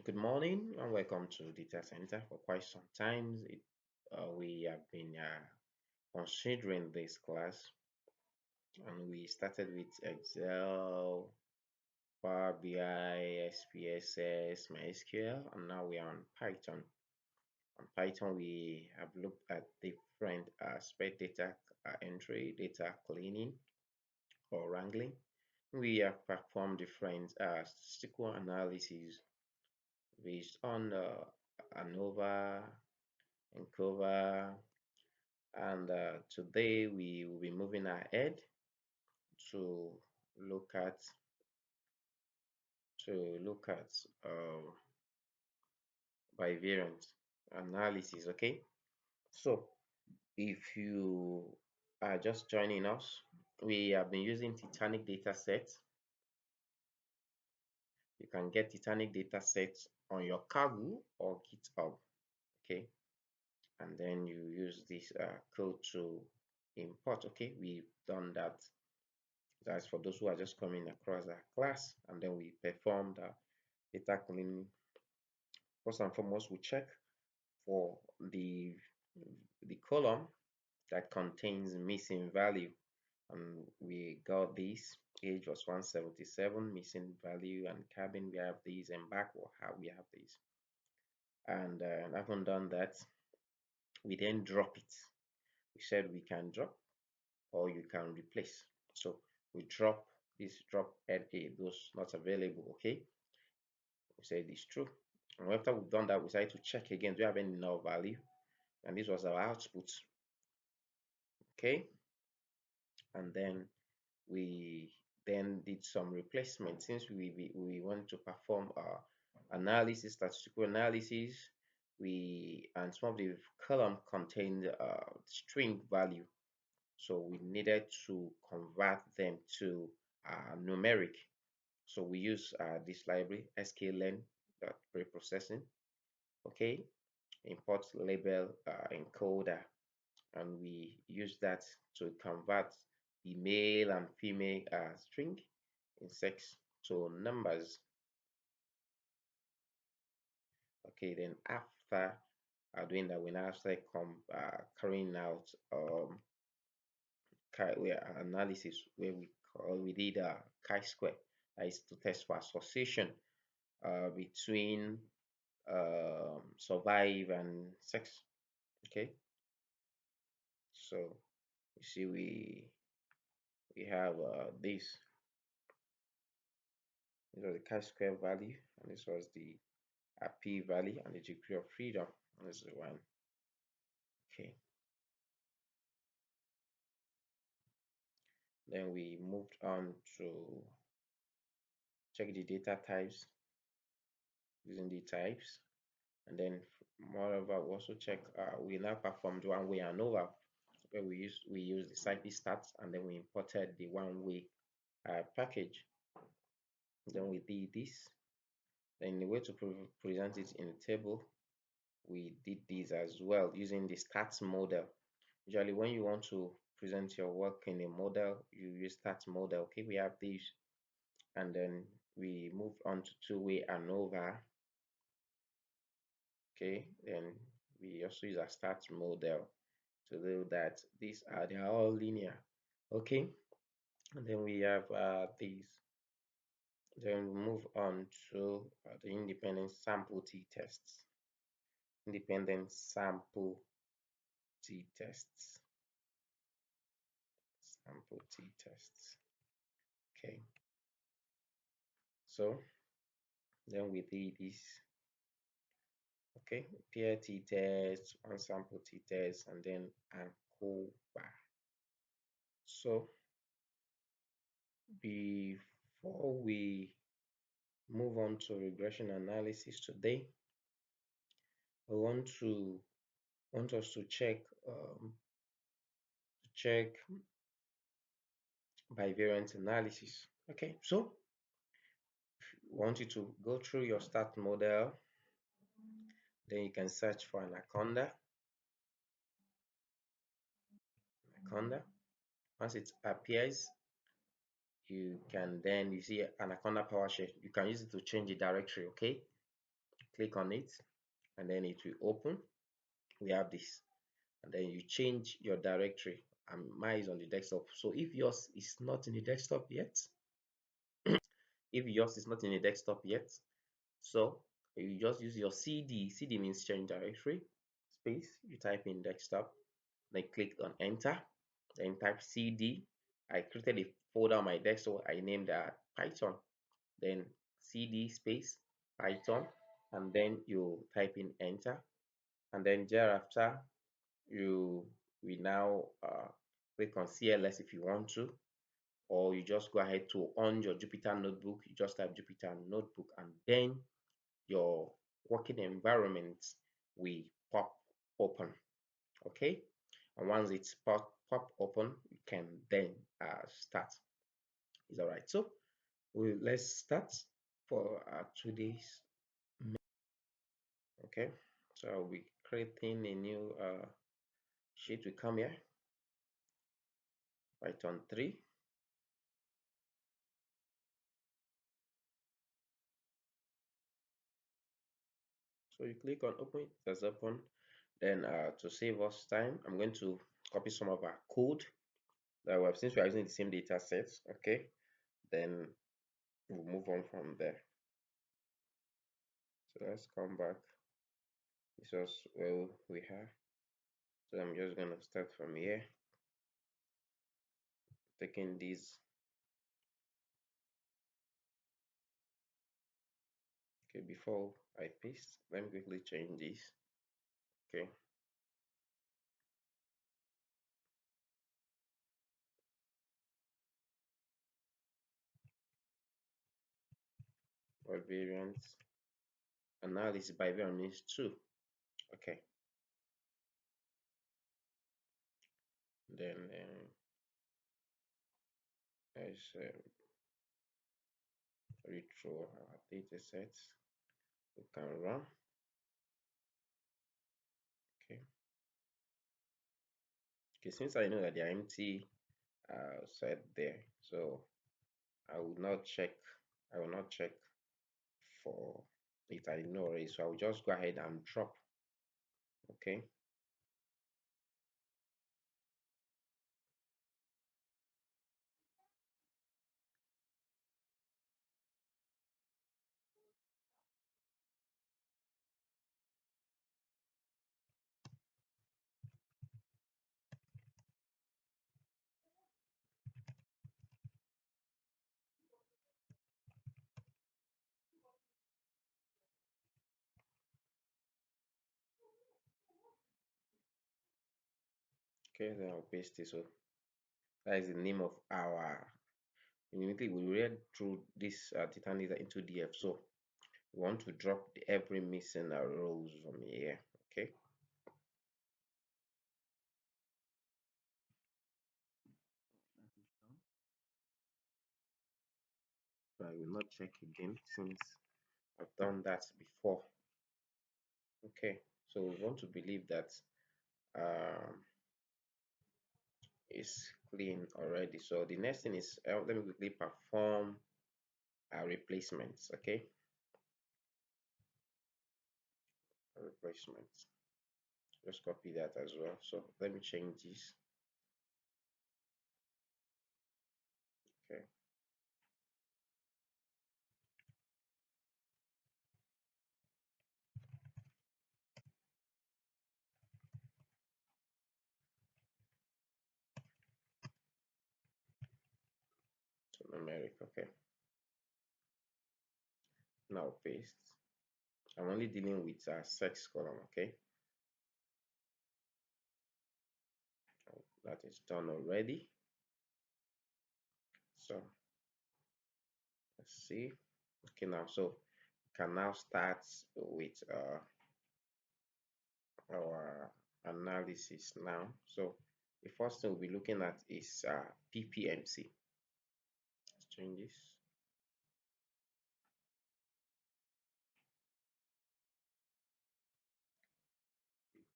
Good morning and welcome to Data Center. For quite some time, we have been considering this class, and we started with Excel, Power BI, SPSS, MySQL, and now we are on Python. On Python, we have looked at different aspects: data entry, data cleaning or wrangling. We have performed different statistical analysis based on ANOVA and cover, and today we will be moving ahead to look at to look at bivariant analysis. Okay, so if you are just joining us, we have been using Titanic data sets. You can get Titanic data sets on your Kaggle or GitHub. Okay, and then you use this code to import. Okay, we've done that. That's for those who are just coming across our class, and then we perform the data cleaning. First and foremost, we check for the column that contains missing value, and we got this. Age was 177, missing value, and cabin we have these, and back we have these. And having done that, we then drop it. We said we can drop or you can replace. So we drop this, drop NA, those not available. Okay, we said it's true. And after we've done that, we decided to check again, do we have any null value? And this was our output. Okay, and then we then did some replacement. Since we want to perform analysis, statistical analysis, and some of the column contained string value, so we needed to convert them to numeric. So we use this library sklearn preprocessing. Okay, import label encoder, and we use that to convert the male and female string in sex to numbers. Okay, then after doing that, we now start carrying out analysis where we did a chi-square, that is to test for association between survive and sex. Okay, so you see we have this. This was the chi-square value, and this was the p value and the degree of freedom. And this is one. Okay. Then we moved on to check the data types using the types, and then moreover we also check we now performed one-way ANOVA, where we use the SCIPY.STATS, and then we imported the one-way package. Then we did this. Then the way to present it in the table, we did this as well using the stats model. Usually when you want to present your work in a model, you use stats model. Okay, we have this, and then we moved on to two-way ANOVA. Okay, then we also use a stats model to do that. They are all linear. Okay, and then we have these. Then we move on to the independent sample t-tests. Independent sample t-tests. Sample t-tests. Okay. So then we did this. Okay, pair t-test, one sample t-test, and then ANCOVA. So before we move on to regression analysis today, I want us to check bivariant analysis. Okay, so I want you to go through your stat model, then you can search for anaconda. Once it appears, you see anaconda PowerShell. You can use it to change the directory. Okay, click on it, and then it will open. We have this, and then you change your directory. And mine is on the desktop. So if yours is not in the desktop yet, if yours is not in the desktop yet, so you just use your CD. CD means change directory space. You type in desktop, then click on enter, then type CD. I created a folder on my desktop. I named that Python. Then CD space Python, and then you type in enter, and then thereafter you will now click on CLS if you want to, or you just go ahead to on your Jupyter notebook. You just type Jupyter notebook, and then your working environment will pop open. Okay, and once it's pop open, you can then start. Is all right. So let's start for today's. Okay, so I'll be creating a new sheet. We come here, Python 3. So you click on open, it has opened. Then to save us time, I'm going to copy some of our code that we have, since we are using the same data sets. Okay, then we'll move on from there. So let's come back. This was where we have. So I'm just gonna start from here, taking these. Okay, before I paste, let me quickly change this. Okay. Bivariant. And now this bivariant means 2. Okay. Then let's read through our data sets. We can run. Okay. Okay, since I know that they are empty set there, so I will not check. I will not check for it. I know already, so I will just go ahead and drop. Okay. Okay, then I'll paste it. So that is the name of our. Immediately we read through this data data into DF. So we want to drop every missing rows from here. Okay. So I will not check again since I've done that before. Okay, so we want to believe that it's clean already. So the next thing is let me quickly perform replacements. Okay, replacements. Just copy that as well. So let me change this. Okay. So numeric. Okay. Now paste. I'm only dealing with sex column. Okay. That is done already. So let's see. Okay, now so can now start with our analysis now. So the first thing we'll be looking at is PPMC. Let's change this.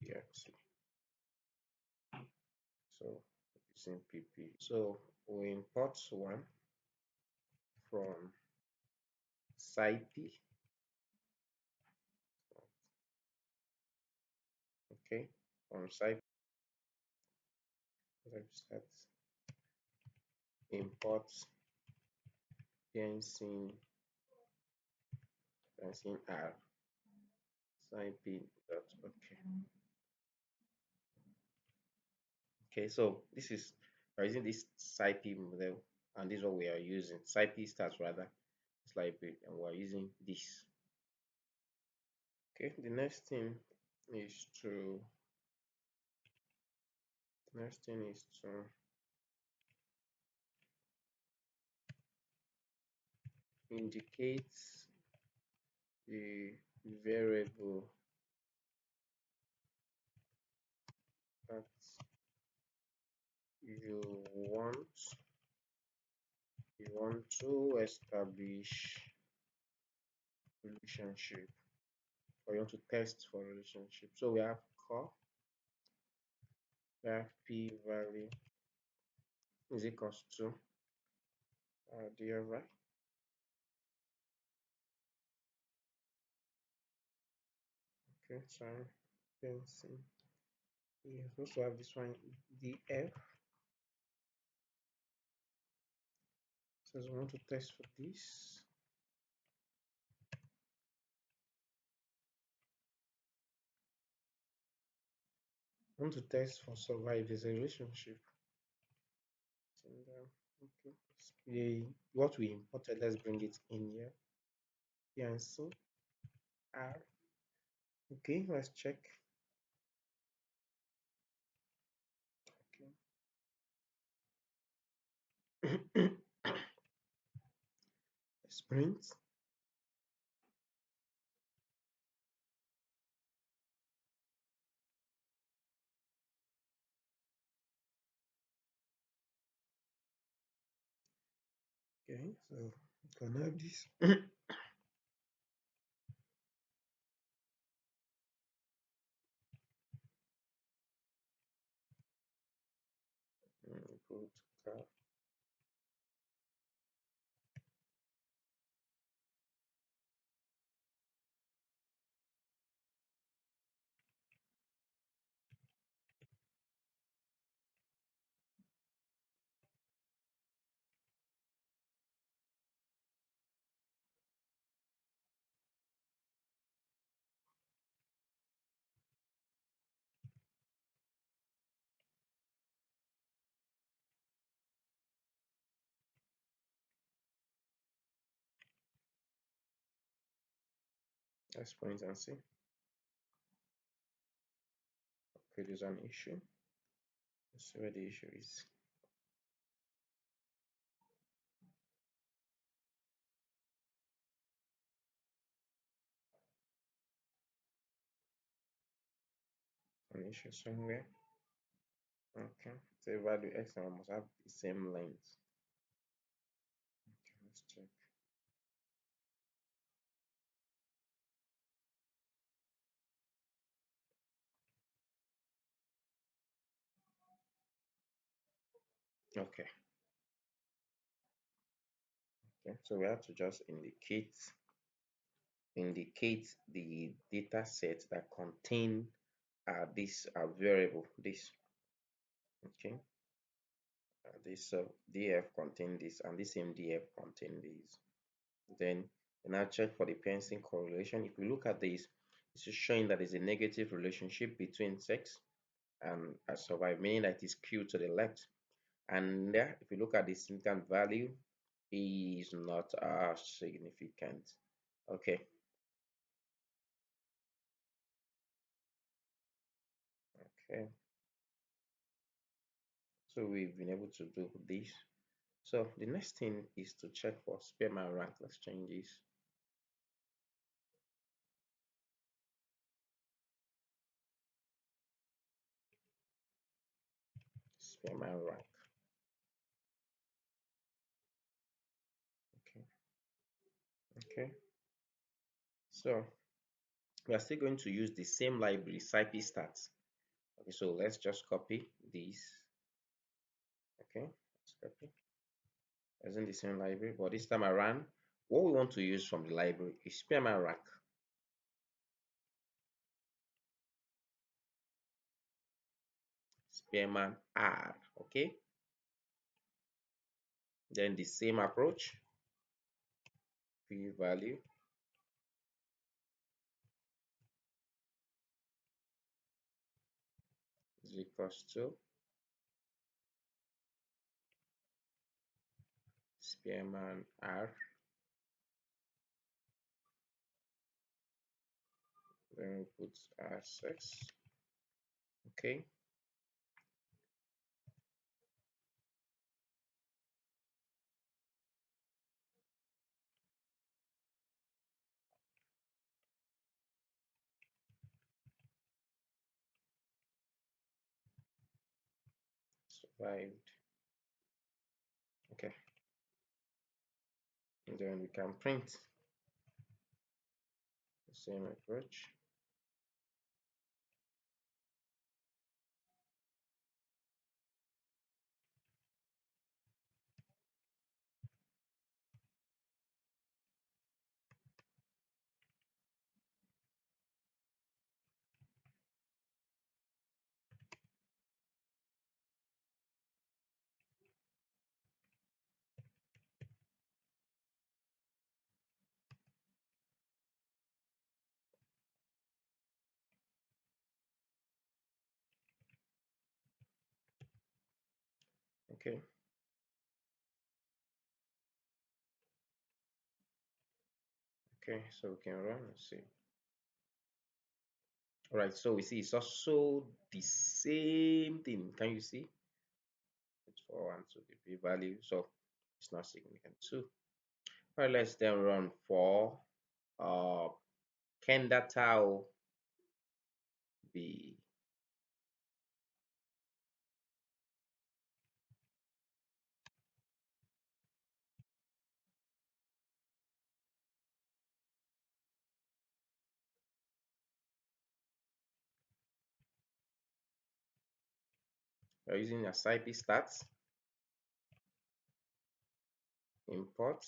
PPMC. So using PP. So we import one from SCIPY. Okay, from SCIPY.STATS import PNC R SCIPY.okay. Okay, so this is we're using this SCIPY model, and this is what we are using. SCIPY.STATS rather, it's library, and we're using this. Okay, the next thing is to indicate the variable that you want to establish relationship, or you want to test for relationship. So we have CORR, we have p value is equals to right. Okay, sorry, PNC. We also have this one, df. So we want to test for this. I want to test for survive as a relationship. And, okay, what we imported, let's bring it in here. PNC R. Okay, let's check. Okay. Sprint. Okay, so we can have this. Go to car. Let's print and see. Okay, there's an issue. Let's see where the issue is. An issue somewhere. Okay, so value x and must have the same length. Okay, let's check. Okay. Okay, so we have to just indicate the data set that contain this variable, this. Okay, this df contain this, and this same df contain this. Then we now check for the Pearson correlation. If we look at this, it's showing that there's a negative relationship between sex and survive, meaning that it is skewed to the left. And there, if you look at the significant value, is not significant. Okay. Okay. So we've been able to do this. So the next thing is to check for SPEARMAN rank. Let's change this. SPEARMAN rank. Okay. Okay. So we are still going to use the same library, SCIPY.STATS. Okay, so let's just copy this. Okay, let's copy. Using the same library, but this time around, what we want to use from the library is SPEARMAN rank. Spearman R. Okay, then the same approach, p value is equals to Spearman R. Then we put R6. Okay, survived. Okay, and then we can print the same approach. Okay, okay, so we can run and see. All right, so we see it's also the same thing. Can you see? It's 4 to the p value, so it's not significant too. All right, let's then run for uh KENDALLTAU B. We're using a SCIPY.STATS import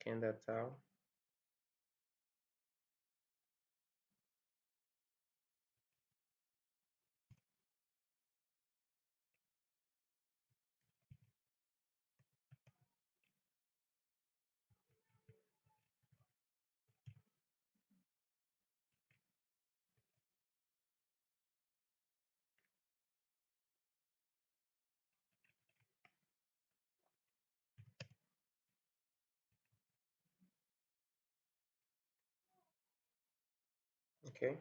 KENDALLTAU. Okay,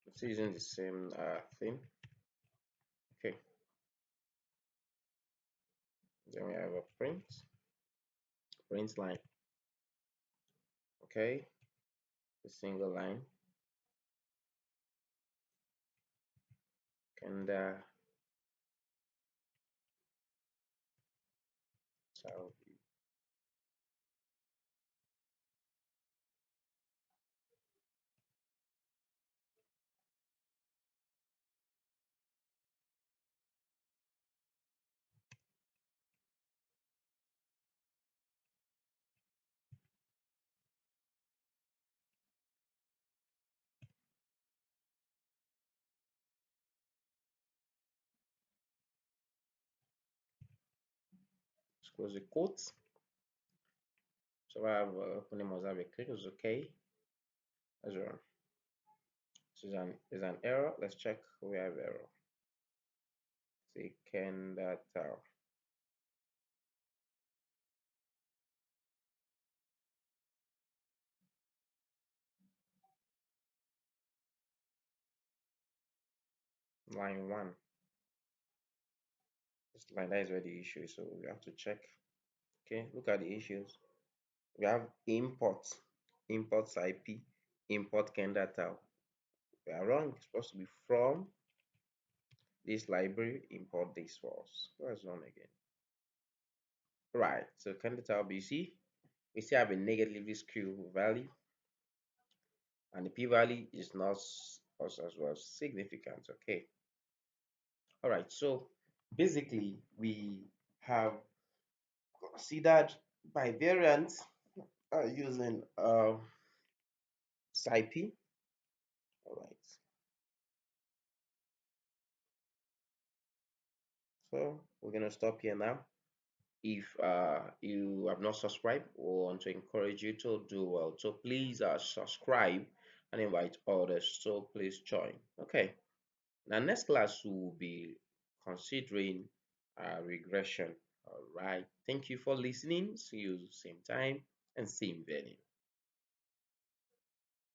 it's using the same thing. Okay, then we have a print line. Okay, a single line. KENDALLTAU. Let's close the quotes. So I have opening must have a close. Okay, let's run. This is an error. Let's check. We have error. Say KENDALLTAU. Line 1. This line, that is where the issue is, so we have to check. Okay, look at the issues. We have import SCIPY, import KENDALLTAU. We are wrong. It's supposed to be from this library, import this for us. Let's run again. Right, so KENDALLTAU, you see, we still have a negatively skewed value, and the p value is not also as well significant. Okay, all right, so basically we have considered bivariant using SCIPY. All right. So we're gonna stop here now. If you have not subscribed, we want to encourage you to do well. So please subscribe and invite others. So please join. Okay. Now next class we'll be considering regression. All right. Thank you for listening. See you same time and same venue.